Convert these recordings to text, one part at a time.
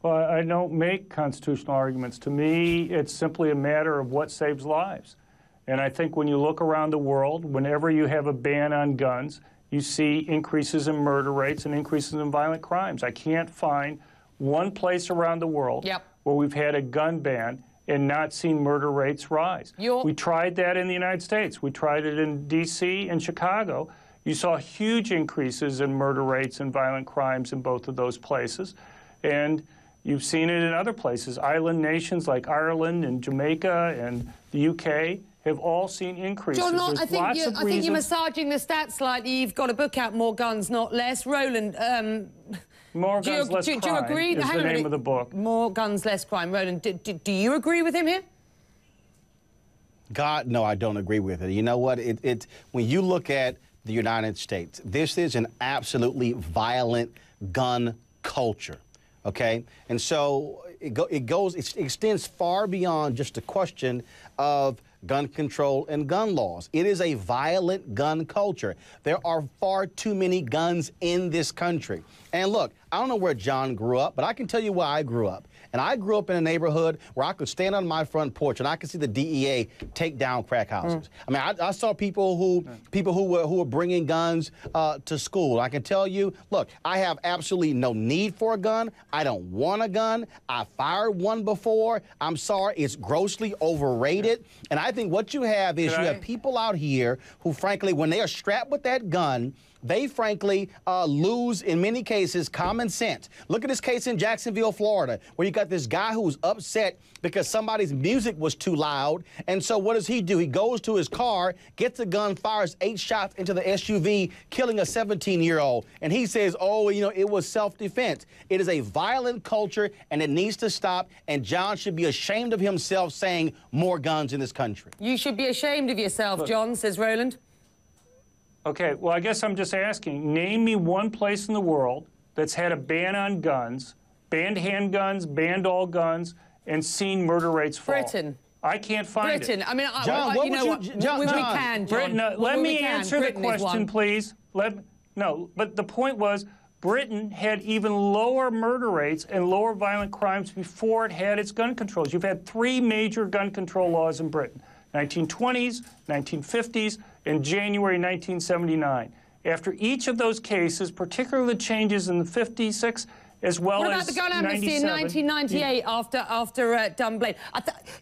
Well, I don't make constitutional arguments. To me, it's simply a matter of what saves lives. And I think when you look around the world, whenever you have a ban on guns, you see increases in murder rates and increases in violent crimes. I can't find one place around the world where we've had a gun ban and not seen murder rates rise. We tried that in the United States. We tried it in D.C. and Chicago. You saw huge increases in murder rates and violent crimes in both of those places. And you've seen it in other places. Island nations like Ireland and Jamaica and the UK have all seen increases. John Lott, I think you're massaging the stats slightly. You've got a book out, More Guns, Not Less. Roland, More Guns, Less Crime do you agree? is the name of the book. More Guns, Less Crime. Roland, do you agree with him here? God, no, I don't agree with it. You know what? When you look at the United States, this is an absolutely violent gun culture. Okay, and so it extends far beyond just a question of gun control and gun laws. It is a violent gun culture. There are far too many guns in this country. And look, I don't know where John grew up, but I can tell you where I grew up. And I grew up in a neighborhood where I could stand on my front porch and I could see the DEA take down crack houses. I mean, I saw people who were bringing guns to school. I can tell you, look, I have absolutely no need for a gun. I don't want a gun. I fired one before. I'm sorry, it's grossly overrated. And I think what you have is you have people out here who, frankly, when they are strapped with that gun, they frankly lose, in many cases, common sense. Look at this case in Jacksonville, Florida, where you got this guy who's upset because somebody's music was too loud. And so what does he do? He goes to his car, gets a gun, fires 8 shots into the SUV, killing a 17-year-old. And he says, oh, you know, it was self-defense. It is a violent culture, and it needs to stop. And John should be ashamed of himself saying more guns in this country. You should be ashamed of yourself, John, says Roland. Okay, well, I guess I'm just asking, name me one place in the world that's had a ban on guns, banned handguns, banned all guns, and seen murder rates fall. Britain. I can't find Britain. it. I mean, John, you know what? John, we can, John. Britain, let me answer the question, please. No, but the point was, Britain had even lower murder rates and lower violent crimes before it had its gun controls. You've had 3 major gun control laws in Britain. 1920s, 1950s, and January 1979. After each of those cases, particularly the changes in the 56 as well as 97. What about the gun amnesty in 1998 after Dunblane?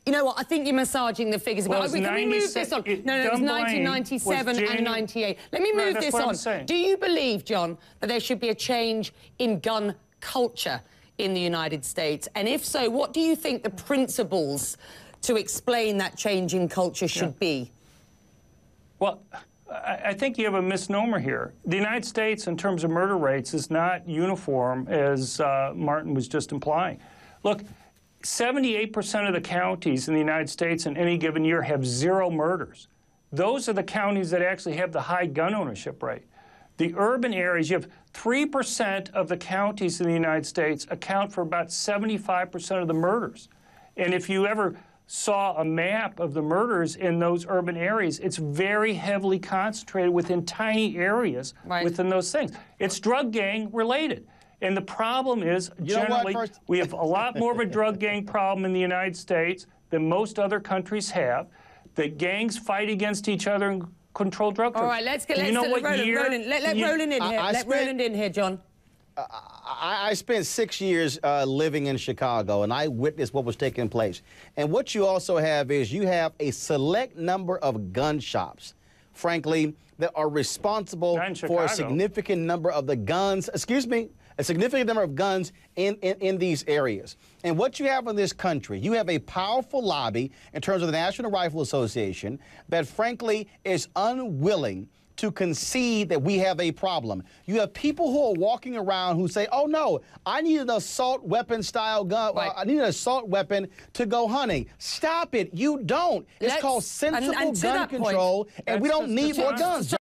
You know what? I think you're massaging the figures. Well, but can we move this on? No, it was 1997 and 98. Let me move this on. Do you believe, John, that there should be a change in gun culture in the United States? And if so, what do you think the principles to explain that change in culture should be? Well, I think you have a misnomer here. The United States, in terms of murder rates, is not uniform, as Martin was just implying. Look, 78% of the counties in the United States in any given year have 0 murders. Those are the counties that actually have the high gun ownership rate. The urban areas, you have 3% of the counties in the United States account for about 75% of the murders. And if you ever saw a map of the murders in those urban areas, it's very heavily concentrated within tiny areas within those things. It's drug gang related. And the problem is, generally, we have a lot more of a drug gang problem in the United States than most other countries have. The gangs fight against each other and control drug trade. All right, let's let Roland in here. Let Roland in here, John. I spent 6 years living in Chicago, and I witnessed what was taking place. And what you also have is you have a select number of gun shops, frankly, that are responsible for a significant number of the guns, a significant number of guns in these areas. And what you have in this country, you have a powerful lobby in terms of the National Rifle Association that, frankly, is unwilling to concede that we have a problem. You have people who are walking around who say, oh, no, I need an assault weapon style gun. I need an assault weapon to go hunting. Stop it. You don't. It's called sensible gun control, and we don't need more guns.